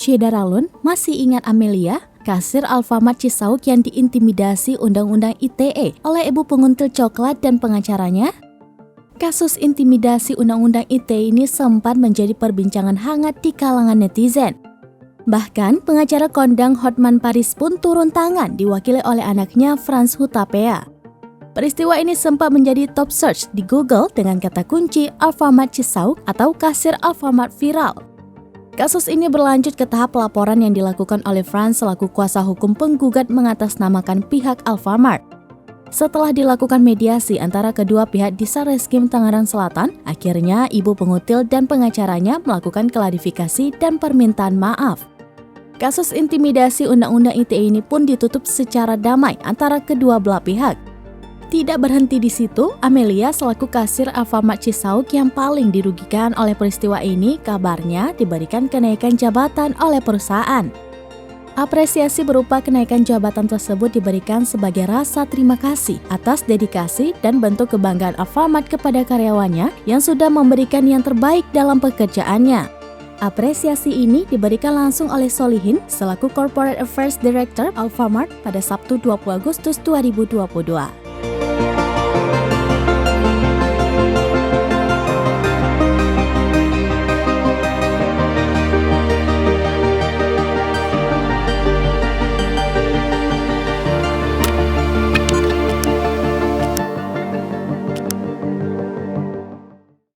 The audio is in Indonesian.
Syedaralun masih ingat Amelia, kasir Alfamart Cisauk yang diintimidasi Undang-Undang ITE oleh ibu penguntil coklat dan pengacaranya? Kasus intimidasi Undang-Undang ITE ini sempat menjadi perbincangan hangat di kalangan netizen. Bahkan, pengacara kondang Hotman Paris pun turun tangan diwakili oleh anaknya Frans Hutapea. Peristiwa ini sempat menjadi top search di Google dengan kata kunci Alfamart Cisauk atau kasir Alfamart viral. Kasus ini berlanjut ke tahap pelaporan yang dilakukan oleh Frans selaku kuasa hukum penggugat mengatasnamakan pihak Alfamart. Setelah dilakukan mediasi antara kedua pihak di Satreskrim Tangerang Selatan, akhirnya ibu pengutil dan pengacaranya melakukan klarifikasi dan permintaan maaf. Kasus intimidasi Undang-Undang ITE ini pun ditutup secara damai antara kedua belah pihak. Tidak berhenti di situ, Amelia selaku kasir Alfamart Cisauk yang paling dirugikan oleh peristiwa ini kabarnya diberikan kenaikan jabatan oleh perusahaan. Apresiasi berupa kenaikan jabatan tersebut diberikan sebagai rasa terima kasih atas dedikasi dan bentuk kebanggaan Alfamart kepada karyawannya yang sudah memberikan yang terbaik dalam pekerjaannya. Apresiasi ini diberikan langsung oleh Solihin selaku Corporate Affairs Director Alfamart pada Sabtu 20 Agustus 2022.